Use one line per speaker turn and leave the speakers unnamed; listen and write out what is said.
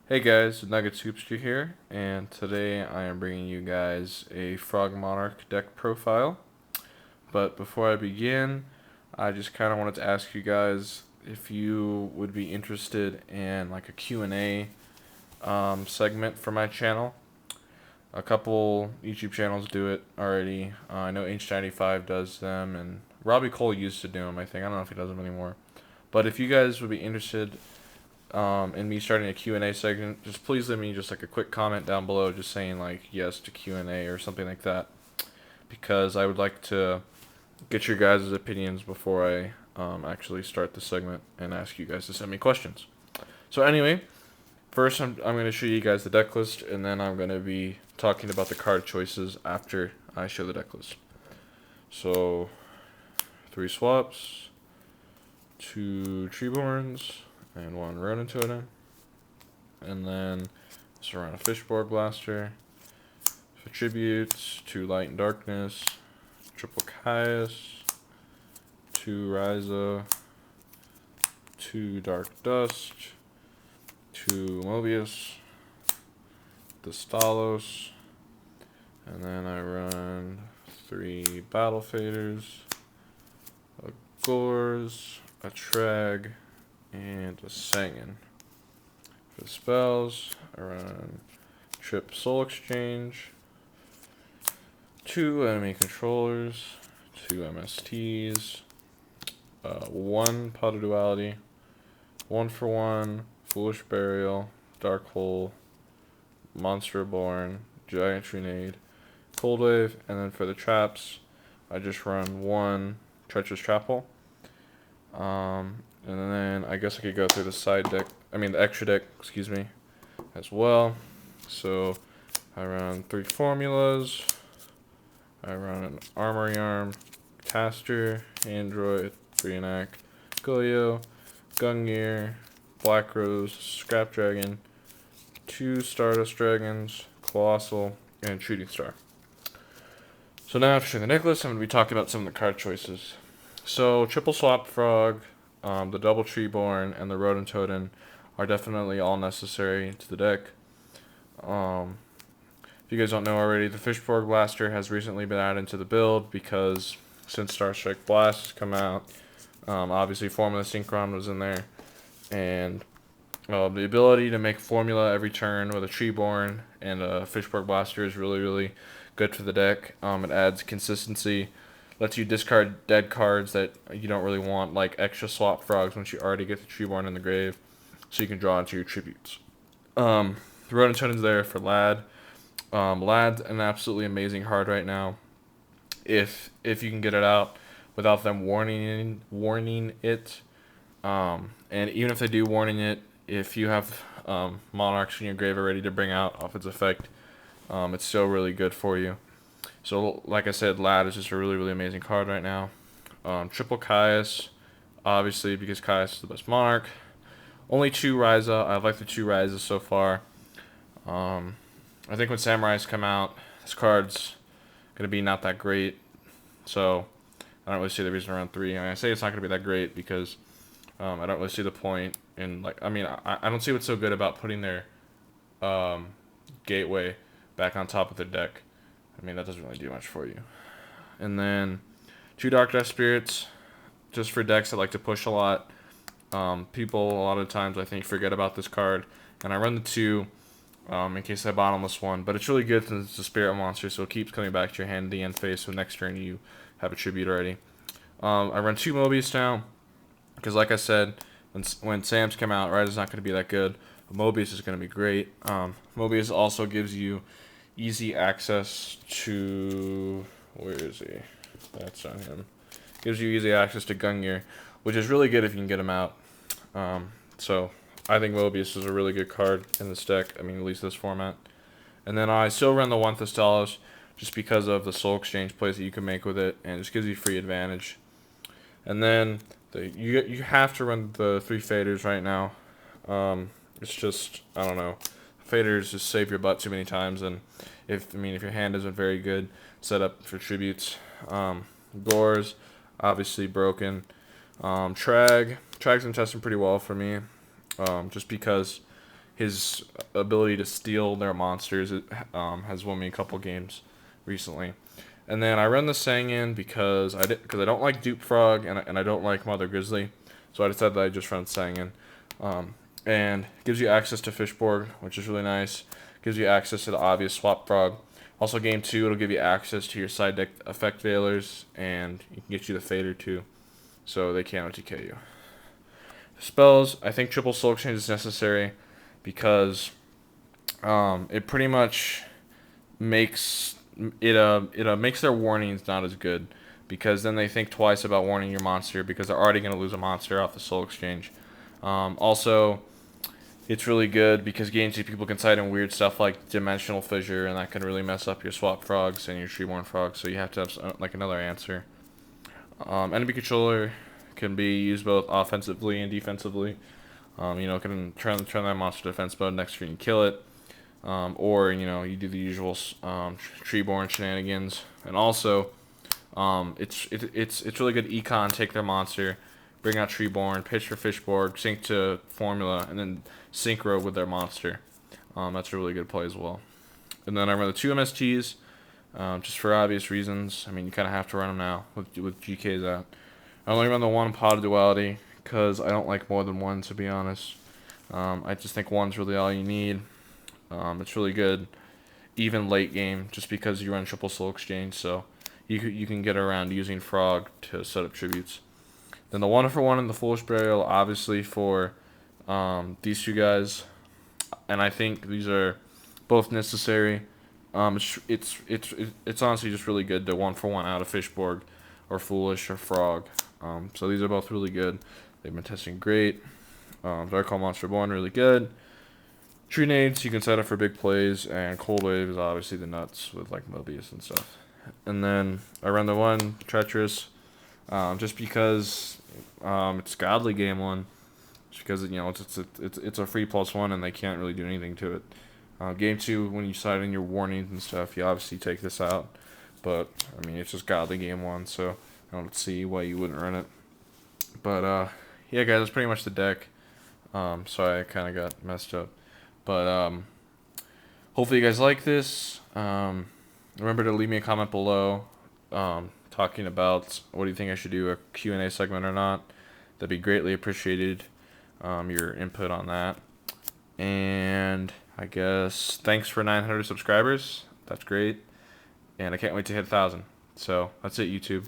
Hey guys, NuggetsHoopster here, and today I am bringing you guys a Frog Monarch deck profile. But before I begin, I just kind of wanted to ask you guys if you would be interested in like a Q&A segment for my channel. A couple YouTube channels do it already. I know H95 does them, and Robbie Cole used to do them, I think. I don't know if he does them anymore. But if you guys would be interested in me starting a Q&A segment, just please leave me just like a quick comment down below just saying like yes to Q&A or something like that, because I would like to get your guys' opinions before I actually start the segment and ask you guys to send me questions. So anyway, first I'm going to show you guys the deck list, and then I'm going to be talking about the card choices after I show the deck list. So 3 swaps, 2 Treeborns, and 1 Rodent Totem. And then surround a Fishborg Blaster. For tributes, 2 Light and Darkness, triple Caius, 2 Ryza, 2 Dark Dust, 2 Mobius, the Stalos, and then I run 3 Battle Faders, a Gores, a Treg, and a Sangan. For the spells, I run Trip Soul Exchange, 2 enemy controllers, 2 MSTs, 1 Pot of Duality, 1 for 1, Foolish Burial, Dark Hole, Monster Born, Giant Trenade, Cold Wave, and then for the traps, I just run 1 Treacherous Trap Hole. And then I guess I could go through the extra deck, excuse me, as well. So I run 3 formulas. I run an Armory Arm, Caster, Android, Brionac, Goyo, Gungnir, Black Rose, Scrap Dragon, 2 Stardust Dragons, Colossal, and Shooting Star. So now after the deck list, I'm going to be talking about some of the card choices. So Triple Swap Frog, the Double Treeborn, and the Rodent Totem are definitely all necessary to the deck. If you guys don't know already, the Fishborg Blaster has recently been added into the build because since Star Strike Blast has come out, obviously Formula Synchron was in there, and the ability to make Formula every turn with a Treeborn and a Fishborg Blaster is really, really good for the deck. It adds consistency, lets you discard dead cards that you don't really want, like extra swap frogs once you already get the Treeborn in the grave, so you can draw into your tributes. The Rodent Totem's there for Lad. Lad's an absolutely amazing card right now. If you can get it out without them warning it, and even if they do warning it, if you have Monarchs in your grave ready to bring out off its effect, it's still really good for you. So like I said, Lad is just a really, really amazing card right now. Triple Caius, obviously, because Caius is the best Monarch. Only 2 Ryza. I like the 2 Ryza so far. I think when Samurais come out, this card's going to be not that great. So I don't really see the reason to run 3. And I say it's not going to be that great because I don't really see the point in, like, I don't see what's so good about putting their Gateway back on top of their deck. That doesn't really do much for you. And then 2 Dark Death Spirits, just for decks that like to push a lot. People a lot of times I think forget about this card, and I run the 2 in case I bottomless 1. But it's really good since it's a spirit monster, so it keeps coming back to your hand at the end phase. So next turn you have a tribute already. I run 2 Mobius now because, like I said, when Sam's come out, right, it's not going to be that good. But Mobius is going to be great. Mobius also gives you easy access to, where is he? That's on him. Gives you easy access to Gungnir, which is really good if you can get him out. So I think Mobius is a really good card in this deck. At least this format. And then I still run the 1 Thestalos just because of the Soul Exchange plays that you can make with it, and it just gives you free advantage. And then you have to run the 3 Faders right now. It's just, I don't know. Faders just save your butt too many times, and if your hand isn't very good set up for tributes. Gores, obviously broken. Trag's been testing pretty well for me, just because his ability to steal their monsters has won me a couple games recently. And then I run the Sangin because I don't like Dupe Frog and I don't like Mother Grizzly, so I decided that I just run Sangin. And gives you access to Fishborg, which is really nice. Gives you access to the obvious Swap Frog. Also, game 2, it'll give you access to your side deck effect veilers, and you can get you the Fader too, so they can't OTK you. Spells, I think triple Soul Exchange is necessary because it pretty much makes makes their warnings not as good, because then they think twice about warning your monster because they're already going to lose a monster off the Soul Exchange. Also, it's really good because game 2 people can side in weird stuff like Dimensional Fissure, and that can really mess up your Swap Frogs and your Treeborn Frogs, so you have to have like another answer. Enemy Controller can be used both offensively and defensively. Can turn that monster defense mode next turn and kill it. Or you do the usual Treeborn shenanigans, and also it's really good econ. Take their monster, bring out Treeborn, pitch for Fishborg, sync to Formula, and then synchro with their monster. That's a really good play as well. And then I run the 2 MSTs, just for obvious reasons. I mean, you kind of have to run them now with GKs out. I only run the 1 Pot of Duality because I don't like more than 1, to be honest. I just think 1's really all you need. It's really good, even late game, just because you run triple Soul Exchange, so you can get around using Frog to set up tributes. Then the 1-for-1 and the Foolish Burial, obviously for these 2 guys, and I think these are both necessary. It's honestly just really good to 1-for-1 out of Fishborg or Foolish or Frog. So these are both really good. They've been testing great. Dark Hole Monster 1, really good. True Nades, you can set up for big plays, and Cold Wave is obviously the nuts with like Mobius and stuff. And then I run the 1 Treacherous, just because it's godly game 1, just because it's a free +1 and they can't really do anything to it. Game 2, when you side in your warnings and stuff, you obviously take this out, but I mean it's just godly game 1, so I don't see why you wouldn't run it. But yeah, guys, that's pretty much the deck. Sorry, I kind of got messed up. But hopefully you guys like this. Remember to leave me a comment below talking about what do you think I should do, a Q&A segment or not. That'd be greatly appreciated, your input on that. And I guess thanks for 900 subscribers. That's great. And I can't wait to hit 1,000. So that's it, YouTube.